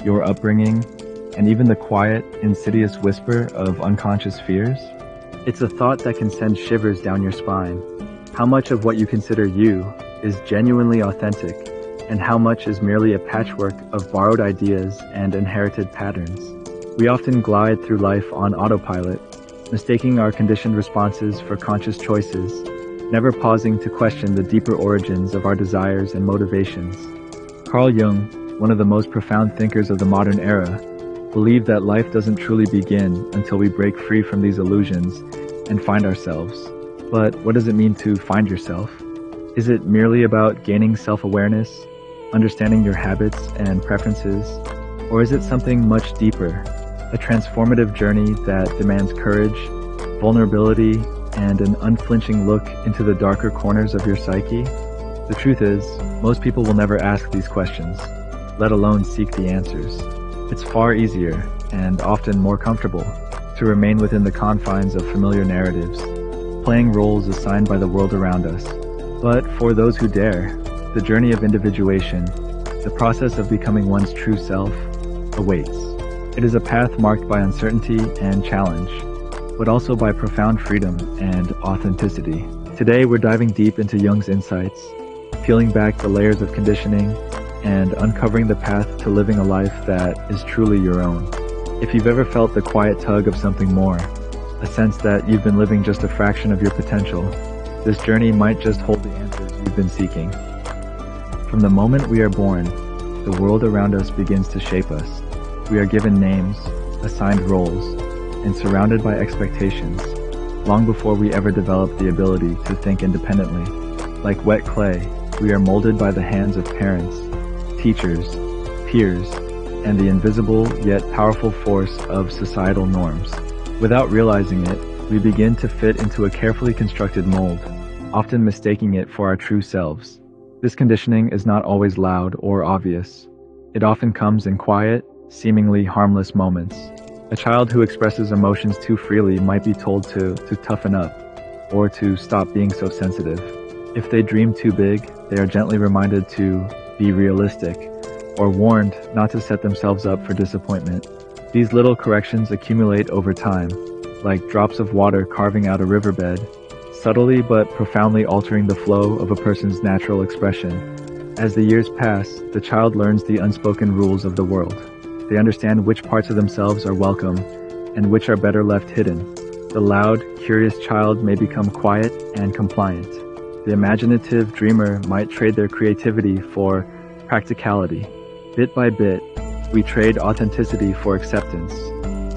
your upbringing, and even the quiet, insidious whisper of unconscious fears? It's a thought that can send shivers down your spine. How much of what you consider you is genuinely authentic, and how much is merely a patchwork of borrowed ideas and inherited patterns? We often glide through life on autopilot, mistaking our conditioned responses for conscious choices, never pausing to question the deeper origins of our desires and motivations. Carl Jung, one of the most profound thinkers of the modern era, believed that life doesn't truly begin until we break free from these illusions and find ourselves. But what does it mean to find yourself? Is it merely about gaining self-awareness, understanding your habits and preferences, or is it something much deeper, a transformative journey that demands courage, vulnerability, and an unflinching look into the darker corners of your psyche? The truth is, most people will never ask these questions, let alone seek the answers. It's far easier, and often more comfortable, to remain within the confines of familiar narratives, playing roles assigned by the world around us. But for those who dare, the journey of individuation, the process of becoming one's true self, awaits. It is a path marked by uncertainty and challenge, but also by profound freedom and authenticity. Today, we're diving deep into Jung's insights, peeling back the layers of conditioning, and uncovering the path to living a life that is truly your own. If you've ever felt the quiet tug of something more, a sense that you've been living just a fraction of your potential, this journey might just hold the answers you've been seeking. From the moment we are born, the world around us begins to shape us. We are given names, assigned roles, and surrounded by expectations, long before we ever develop the ability to think independently. Like wet clay, we are molded by the hands of parents, teachers, peers, and the invisible yet powerful force of societal norms. Without realizing it, we begin to fit into a carefully constructed mold, often mistaking it for our true selves. This conditioning is not always loud or obvious. It often comes in quiet, seemingly harmless moments. A child who expresses emotions too freely might be told to toughen up, or to stop being so sensitive. If they dream too big, they are gently reminded to be realistic, or warned not to set themselves up for disappointment. These little corrections accumulate over time, like drops of water carving out a riverbed, subtly but profoundly altering the flow of a person's natural expression. As the years pass, the child learns the unspoken rules of the world. They understand which parts of themselves are welcome and which are better left hidden. The loud, curious child may become quiet and compliant. The imaginative dreamer might trade their creativity for practicality. Bit by bit, we trade authenticity for acceptance,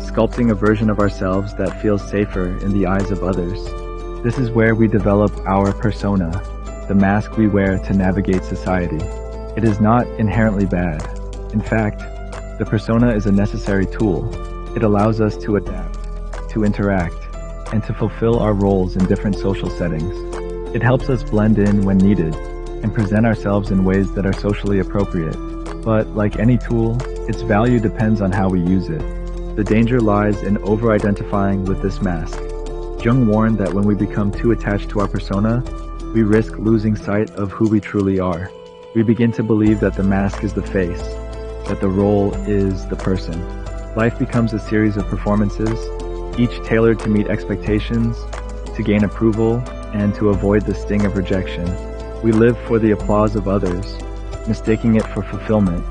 sculpting a version of ourselves that feels safer in the eyes of others. This is where we develop our persona, the mask we wear to navigate society. It is not inherently bad. In fact, the persona is a necessary tool. It allows us to adapt, to interact, and to fulfill our roles in different social settings. It helps us blend in when needed and present ourselves in ways that are socially appropriate. But like any tool, its value depends on how we use it. The danger lies in over-identifying with this mask. Jung warned that when we become too attached to our persona, we risk losing sight of who we truly are. We begin to believe that the mask is the face, that the role is the person. Life becomes a series of performances, each tailored to meet expectations, to gain approval, and to avoid the sting of rejection. We live for the applause of others, mistaking it for fulfillment,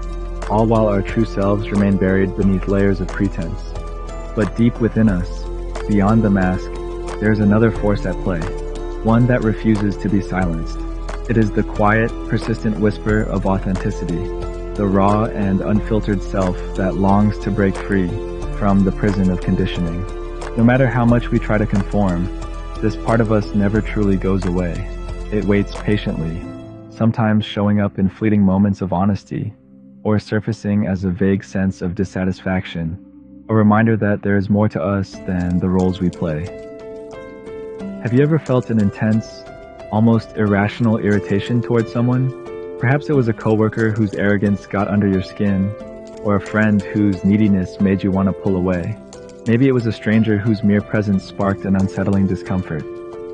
all while our true selves remain buried beneath layers of pretense. But deep within us, beyond the mask, there is another force at play, one that refuses to be silenced. It is the quiet, persistent whisper of authenticity, the raw and unfiltered self that longs to break free from the prison of conditioning. No matter how much we try to conform, this part of us never truly goes away. It waits patiently, sometimes showing up in fleeting moments of honesty, or surfacing as a vague sense of dissatisfaction, a reminder that there is more to us than the roles we play. Have you ever felt an intense, almost irrational irritation towards someone? Perhaps it was a coworker whose arrogance got under your skin, or a friend whose neediness made you want to pull away. Maybe it was a stranger whose mere presence sparked an unsettling discomfort.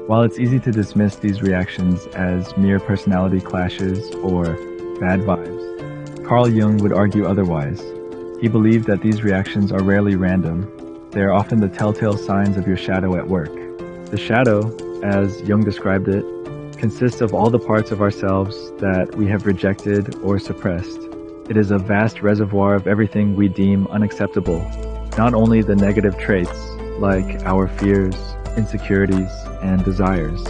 While it's easy to dismiss these reactions as mere personality clashes or bad vibes, Carl Jung would argue otherwise. He believed that these reactions are rarely random. They are often the telltale signs of your shadow at work. The shadow, as Jung described it, consists of all the parts of ourselves that we have rejected or suppressed. It is a vast reservoir of everything we deem unacceptable, not only the negative traits, like our fears, insecurities, and desires,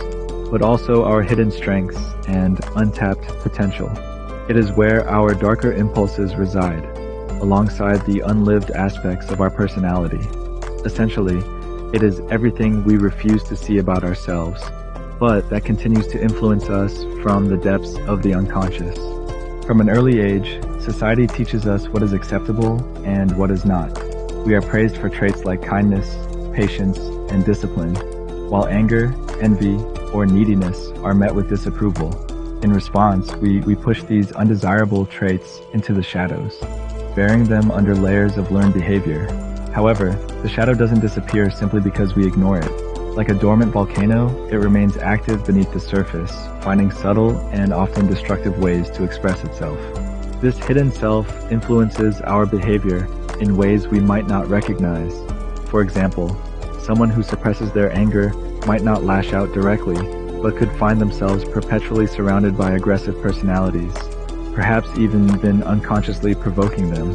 but also our hidden strengths and untapped potential. It is where our darker impulses reside, alongside the unlived aspects of our personality. Essentially, it is everything we refuse to see about ourselves, but that continues to influence us from the depths of the unconscious. From an early age, society teaches us what is acceptable and what is not. We are praised for traits like kindness, patience, and discipline, while anger, envy, or neediness are met with disapproval. In response, we push these undesirable traits into the shadows, burying them under layers of learned behavior. However, the shadow doesn't disappear simply because we ignore it. Like a dormant volcano, it remains active beneath the surface, finding subtle and often destructive ways to express itself. This hidden self influences our behavior in ways we might not recognize. For example, someone who suppresses their anger might not lash out directly, but could find themselves perpetually surrounded by aggressive personalities, perhaps even been unconsciously provoking them.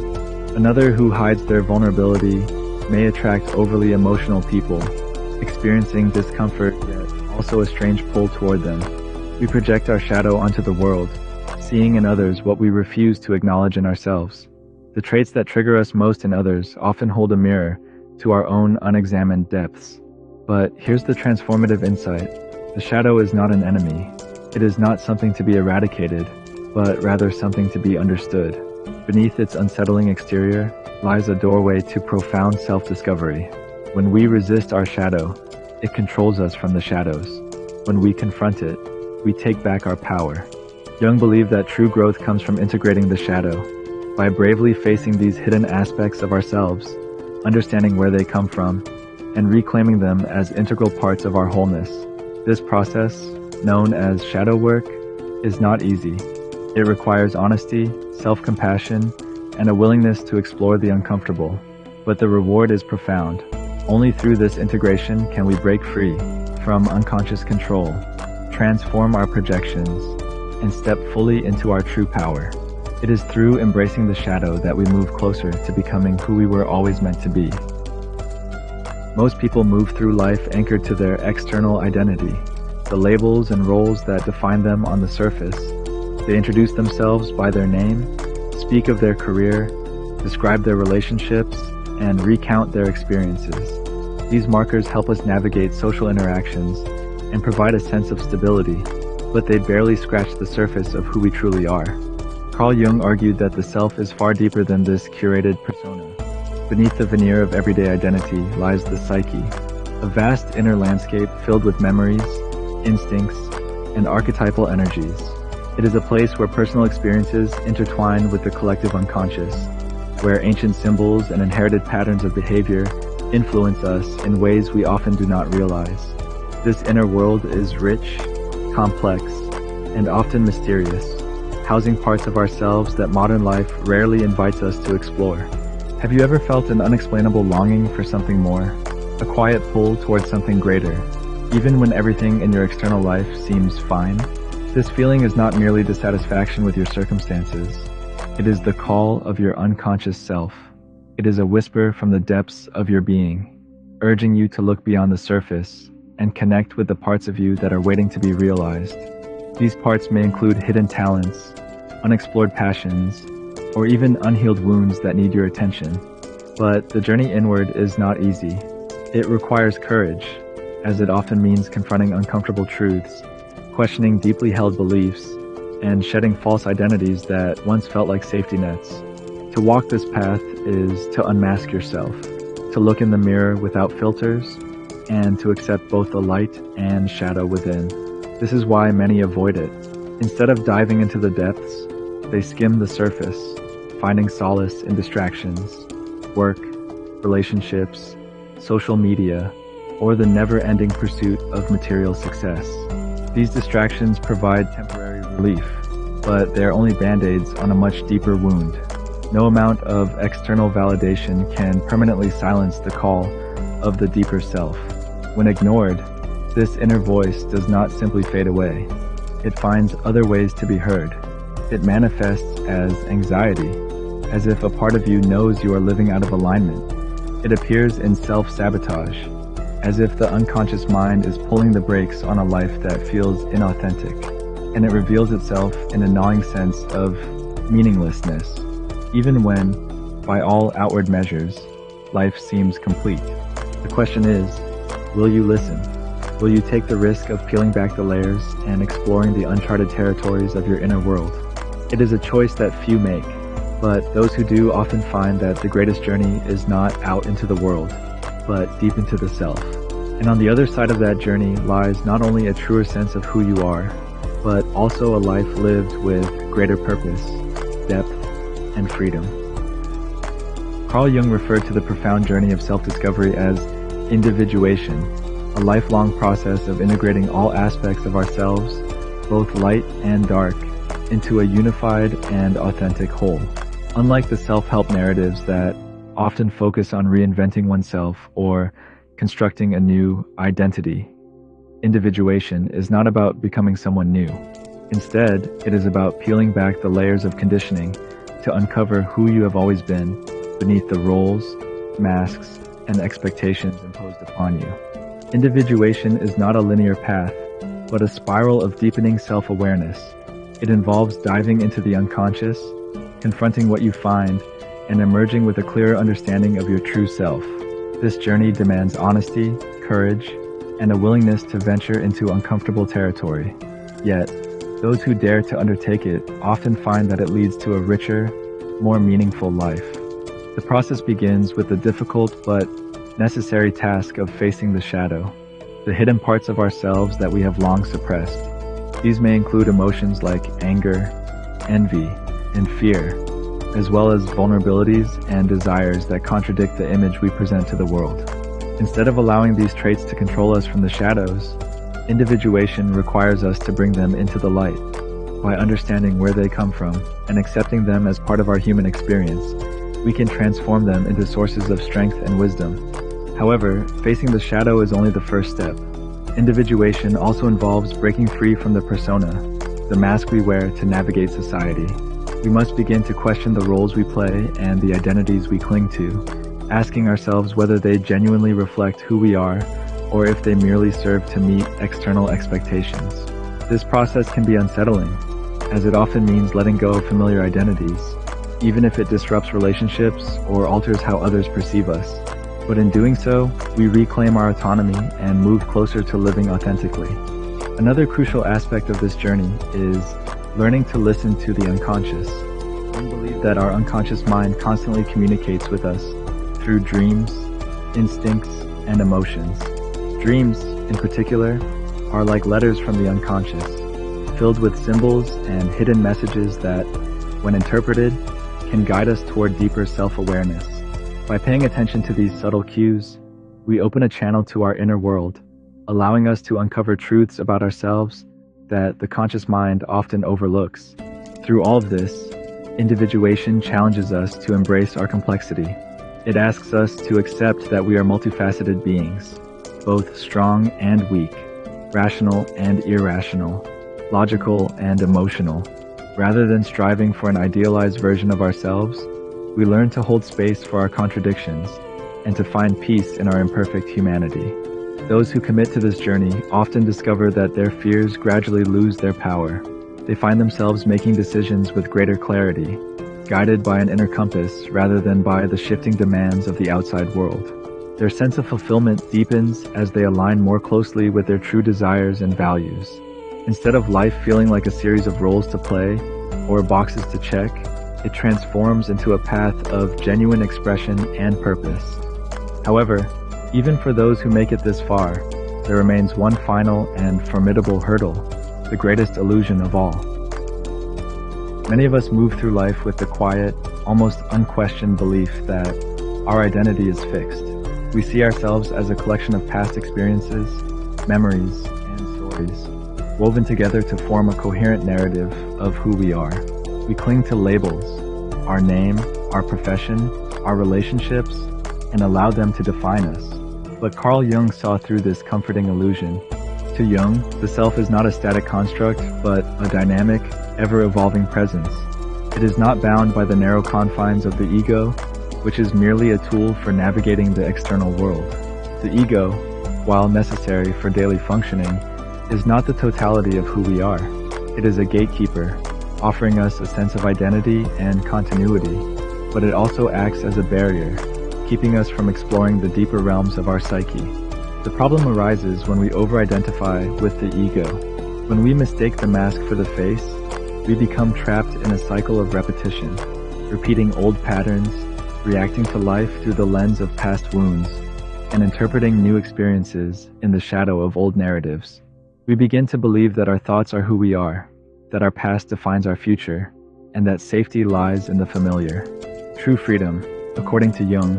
Another who hides their vulnerability may attract overly emotional people, experiencing discomfort yet also a strange pull toward them. We project our shadow onto the world, seeing in others what we refuse to acknowledge in ourselves. The traits that trigger us most in others often hold a mirror to our own unexamined depths. But here's the transformative insight. The shadow is not an enemy. It is not something to be eradicated, but rather something to be understood. Beneath its unsettling exterior lies a doorway to profound self-discovery. When we resist our shadow, it controls us from the shadows. When we confront it, we take back our power. Jung believed that true growth comes from integrating the shadow. By bravely facing these hidden aspects of ourselves, understanding where they come from, and reclaiming them as integral parts of our wholeness. This process, known as shadow work, is not easy. It requires honesty, self-compassion, and a willingness to explore the uncomfortable. But the reward is profound. Only through this integration can we break free from unconscious control, transform our projections, and step fully into our true power. It is through embracing the shadow that we move closer to becoming who we were always meant to be. Most people move through life anchored to their external identity, the labels and roles that define them on the surface. They introduce themselves by their name, speak of their career, describe their relationships, and recount their experiences. These markers help us navigate social interactions and provide a sense of stability, but they barely scratch the surface of who we truly are. Carl Jung argued that the self is far deeper than this curated persona. Beneath the veneer of everyday identity lies the psyche, a vast inner landscape filled with memories, instincts, and archetypal energies. It is a place where personal experiences intertwine with the collective unconscious, where ancient symbols and inherited patterns of behavior influence us in ways we often do not realize. This inner world is rich, complex, and often mysterious, housing parts of ourselves that modern life rarely invites us to explore. Have you ever felt an unexplainable longing for something more, a quiet pull towards something greater, even when everything in your external life seems fine? This feeling is not merely dissatisfaction with your circumstances. It is the call of your unconscious self. It is a whisper from the depths of your being, urging you to look beyond the surface and connect with the parts of you that are waiting to be realized. These parts may include hidden talents, unexplored passions, or even unhealed wounds that need your attention. But the journey inward is not easy. It requires courage, as it often means confronting uncomfortable truths, questioning deeply held beliefs, and shedding false identities that once felt like safety nets. To walk this path is to unmask yourself, to look in the mirror without filters, and to accept both the light and shadow within. This is why many avoid it. Instead of diving into the depths, they skim the surface, finding solace in distractions, work, relationships, social media, or the never-ending pursuit of material success. These distractions provide temporary relief, but they are only band-aids on a much deeper wound. No amount of external validation can permanently silence the call of the deeper self. When ignored, this inner voice does not simply fade away. It finds other ways to be heard. It manifests as anxiety, as if a part of you knows you are living out of alignment. It appears in self-sabotage, as if the unconscious mind is pulling the brakes on a life that feels inauthentic, and it reveals itself in a gnawing sense of meaninglessness, even when, by all outward measures, life seems complete. The question is, will you listen? Will you take the risk of peeling back the layers and exploring the uncharted territories of your inner world? It is a choice that few make, but those who do often find that the greatest journey is not out into the world, but deep into the self. And on the other side of that journey lies not only a truer sense of who you are, but also a life lived with greater purpose, depth, and freedom. Carl Jung referred to the profound journey of self-discovery as individuation, a lifelong process of integrating all aspects of ourselves, both light and dark, into a unified and authentic whole. Unlike the self-help narratives that often focus on reinventing oneself or constructing a new identity, individuation is not about becoming someone new. Instead, it is about peeling back the layers of conditioning to uncover who you have always been beneath the roles, masks, and expectations imposed upon you. Individuation is not a linear path, but a spiral of deepening self-awareness. It involves diving into the unconscious, confronting what you find, and emerging with a clearer understanding of your true self. This journey demands honesty, courage, and a willingness to venture into uncomfortable territory. Yet, those who dare to undertake it often find that it leads to a richer, more meaningful life. The process begins with the difficult but necessary task of facing the shadow, the hidden parts of ourselves that we have long suppressed. These may include emotions like anger, envy, and fear, as well as vulnerabilities and desires that contradict the image we present to the world. Instead of allowing these traits to control us from the shadows, individuation requires us to bring them into the light. By understanding where they come from and accepting them as part of our human experience, we can transform them into sources of strength and wisdom. However, facing the shadow is only the first step. Individuation also involves breaking free from the persona, the mask we wear to navigate society. We must begin to question the roles we play and the identities we cling to, asking ourselves whether they genuinely reflect who we are or if they merely serve to meet external expectations. This process can be unsettling, as it often means letting go of familiar identities, even if it disrupts relationships or alters how others perceive us. But in doing so, we reclaim our autonomy and move closer to living authentically. Another crucial aspect of this journey is learning to listen to the unconscious. I believe that our unconscious mind constantly communicates with us through dreams, instincts, and emotions. Dreams, in particular, are like letters from the unconscious, filled with symbols and hidden messages that, when interpreted, can guide us toward deeper self-awareness. By paying attention to these subtle cues, we open a channel to our inner world, allowing us to uncover truths about ourselves that the conscious mind often overlooks. Through all of this, individuation challenges us to embrace our complexity. It asks us to accept that we are multifaceted beings, both strong and weak, rational and irrational, logical and emotional. Rather than striving for an idealized version of ourselves, we learn to hold space for our contradictions and to find peace in our imperfect humanity. Those who commit to this journey often discover that their fears gradually lose their power. They find themselves making decisions with greater clarity, guided by an inner compass rather than by the shifting demands of the outside world. Their sense of fulfillment deepens as they align more closely with their true desires and values. Instead of life feeling like a series of roles to play or boxes to check, it transforms into a path of genuine expression and purpose. However, even for those who make it this far, there remains one final and formidable hurdle, the greatest illusion of all. Many of us move through life with the quiet, almost unquestioned belief that our identity is fixed. We see ourselves as a collection of past experiences, memories, and stories, woven together to form a coherent narrative of who we are. We cling to labels, our name, our profession, our relationships, and allow them to define us. But Carl Jung saw through this comforting illusion. To Jung, the self is not a static construct, but a dynamic, ever-evolving presence. It is not bound by the narrow confines of the ego, which is merely a tool for navigating the external world. The ego, while necessary for daily functioning, is not the totality of who we are. It is a gatekeeper, offering us a sense of identity and continuity, but it also acts as a barrier, keeping us from exploring the deeper realms of our psyche. The problem arises when we over-identify with the ego. When we mistake the mask for the face, we become trapped in a cycle of repetition, repeating old patterns, reacting to life through the lens of past wounds, and interpreting new experiences in the shadow of old narratives. We begin to believe that our thoughts are who we are, that our past defines our future, and that safety lies in the familiar. True freedom, according to Jung,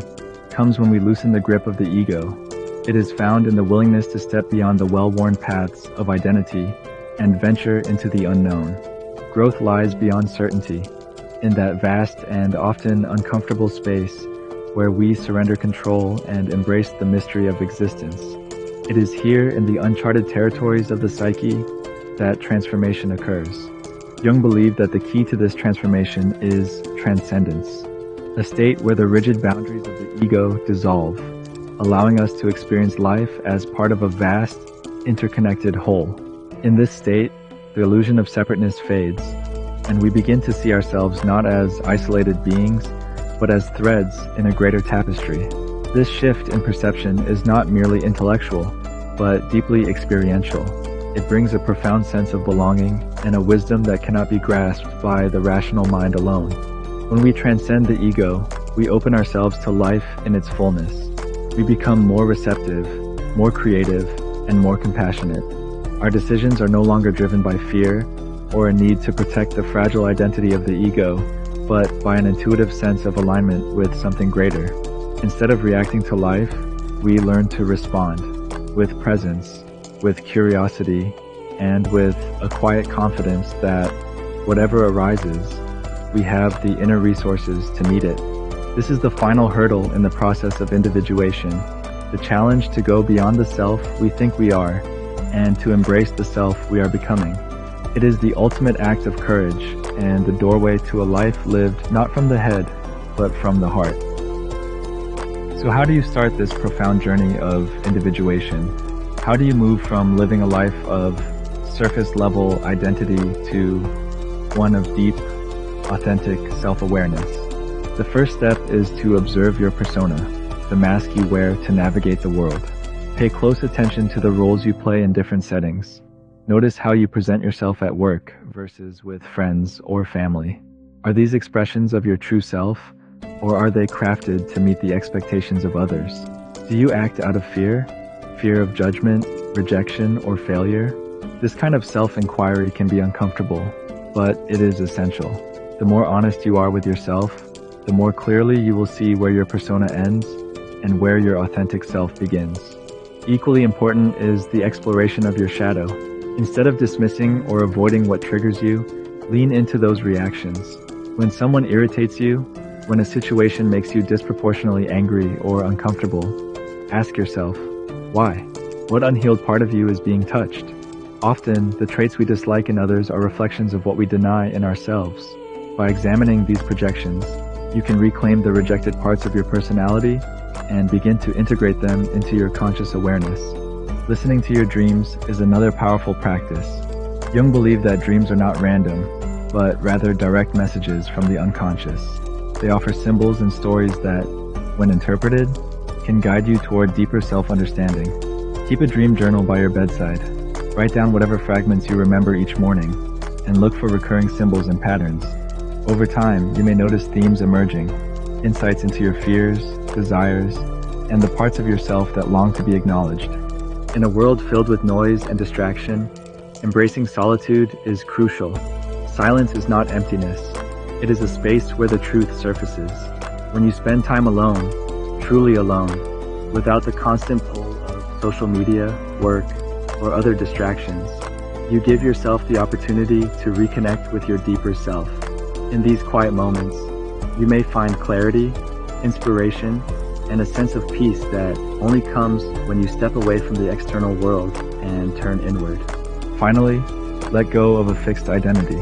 comes when we loosen the grip of the ego. It is found in the willingness to step beyond the well-worn paths of identity and venture into the unknown. Growth lies beyond certainty, in that vast and often uncomfortable space where we surrender control and embrace the mystery of existence. It is here in the uncharted territories of the psyche that transformation occurs. Jung believed that the key to this transformation is transcendence, a state where the rigid boundaries of the ego dissolve, allowing us to experience life as part of a vast, interconnected whole. In this state, the illusion of separateness fades, and we begin to see ourselves not as isolated beings, but as threads in a greater tapestry. This shift in perception is not merely intellectual, but deeply experiential. It brings a profound sense of belonging and a wisdom that cannot be grasped by the rational mind alone. When we transcend the ego, we open ourselves to life in its fullness. We become more receptive, more creative, and more compassionate. Our decisions are no longer driven by fear or a need to protect the fragile identity of the ego, but by an intuitive sense of alignment with something greater. Instead of reacting to life, we learn to respond with presence, with curiosity, and with a quiet confidence that whatever arises, we have the inner resources to meet it. This is the final hurdle in the process of individuation, the challenge to go beyond the self we think we are and to embrace the self we are becoming. It is the ultimate act of courage and the doorway to a life lived not from the head, but from the heart. So how do you start this profound journey of individuation? How do you move from living a life of surface-level identity to one of deep, authentic self-awareness? The first step is to observe your persona, the mask you wear to navigate the world. Pay close attention to the roles you play in different settings. Notice how you present yourself at work versus with friends or family. Are these expressions of your true self, or are they crafted to meet the expectations of others? Do you act out of fear? Fear of judgment, rejection, or failure? This kind of self-inquiry can be uncomfortable, but it is essential. The more honest you are with yourself, the more clearly you will see where your persona ends and where your authentic self begins. Equally important is the exploration of your shadow. Instead of dismissing or avoiding what triggers you, lean into those reactions. When someone irritates you, when a situation makes you disproportionately angry or uncomfortable, ask yourself, why? What unhealed part of you is being touched? Often, the traits we dislike in others are reflections of what we deny in ourselves. By examining these projections, you can reclaim the rejected parts of your personality and begin to integrate them into your conscious awareness. Listening to your dreams is another powerful practice. Jung believed that dreams are not random, but rather direct messages from the unconscious. They offer symbols and stories that, when interpreted, can guide you toward deeper self-understanding. Keep a dream journal by your bedside. Write down whatever fragments you remember each morning, and look for recurring symbols and patterns. Over time, you may notice themes emerging, insights into your fears, desires, and the parts of yourself that long to be acknowledged. In a world filled with noise and distraction, embracing solitude is crucial. Silence is not emptiness. It is a space where the truth surfaces. When you spend time alone, truly alone, without the constant pull of social media, work, or other distractions, you give yourself the opportunity to reconnect with your deeper self. In these quiet moments, You may find clarity, inspiration, and a sense of peace that only comes when you step away from the external world and turn inward. Finally, let go of a fixed identity.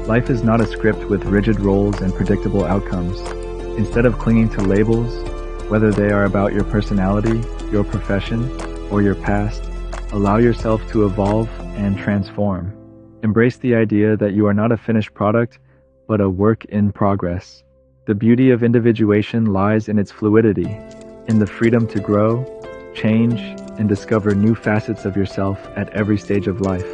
Life is not a script with rigid roles and predictable outcomes. Instead of clinging to labels, whether they are about your personality, your profession, or your past, allow yourself to evolve and transform. Embrace the idea that you are not a finished product, but a work in progress. The beauty of individuation lies in its fluidity, in the freedom to grow, change, and discover new facets of yourself at every stage of life.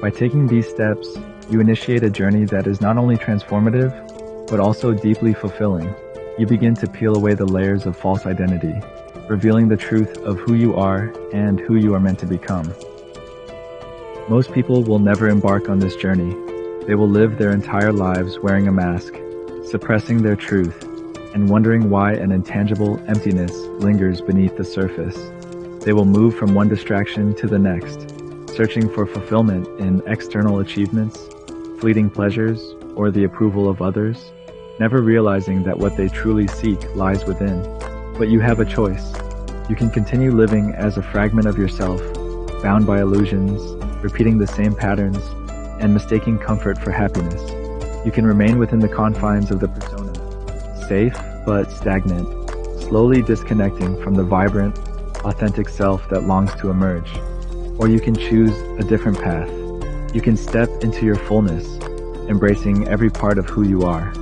By taking these steps, you initiate a journey that is not only transformative, but also deeply fulfilling. You begin to peel away the layers of false identity, revealing the truth of who you are and who you are meant to become. Most people will never embark on this journey. They will live their entire lives wearing a mask, suppressing their truth, and wondering why an intangible emptiness lingers beneath the surface. They will move from one distraction to the next, searching for fulfillment in external achievements, fleeting pleasures, or the approval of others, never realizing that what they truly seek lies within. But you have a choice. You can continue living as a fragment of yourself, bound by illusions, repeating the same patterns, and mistaking comfort for happiness. You can remain within the confines of the persona, safe but stagnant, slowly disconnecting from the vibrant, authentic self that longs to emerge. Or you can choose a different path. You can step into your fullness, embracing every part of who you are,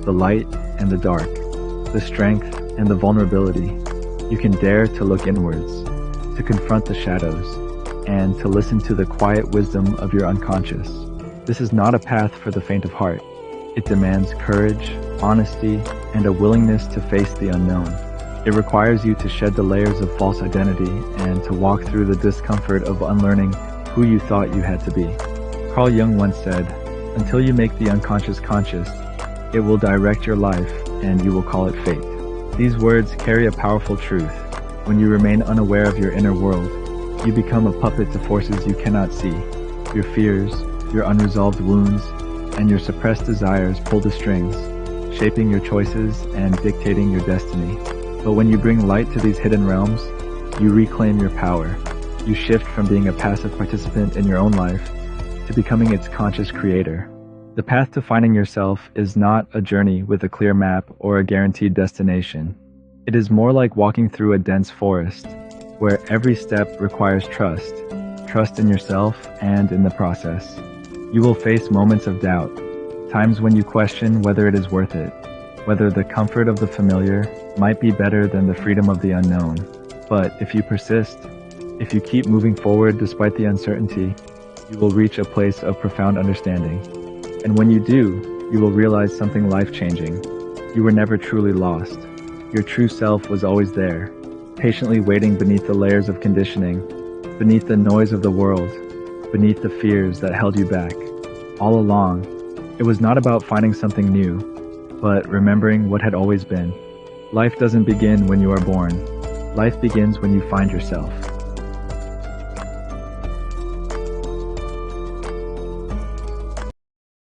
the light and the dark, the strength and the vulnerability. You can dare to look inwards, to confront the shadows, and to listen to the quiet wisdom of your unconscious. This is not a path for the faint of heart. It demands courage, honesty, and a willingness to face the unknown. It requires you to shed the layers of false identity and to walk through the discomfort of unlearning who you thought you had to be. Carl Jung once said, "Until you make the unconscious conscious, it will direct your life and you will call it fate." These words carry a powerful truth. When you remain unaware of your inner world, you become a puppet to forces you cannot see. Your fears, your unresolved wounds, and your suppressed desires pull the strings, shaping your choices and dictating your destiny. But when you bring light to these hidden realms, you reclaim your power. You shift from being a passive participant in your own life to becoming its conscious creator. The path to finding yourself is not a journey with a clear map or a guaranteed destination. It is more like walking through a dense forest, where every step requires trust in yourself and in the process. You will face moments of doubt, times when you question whether it is worth it, whether the comfort of the familiar might be better than the freedom of the unknown. But if you persist, if you keep moving forward despite the uncertainty, you will reach a place of profound understanding. And when you do, you will realize something life-changing. You were never truly lost. Your true self was always there, patiently waiting beneath the layers of conditioning, beneath the noise of the world, beneath the fears that held you back. All along, it was not about finding something new, but remembering what had always been. Life doesn't begin when you are born. Life begins when you find yourself.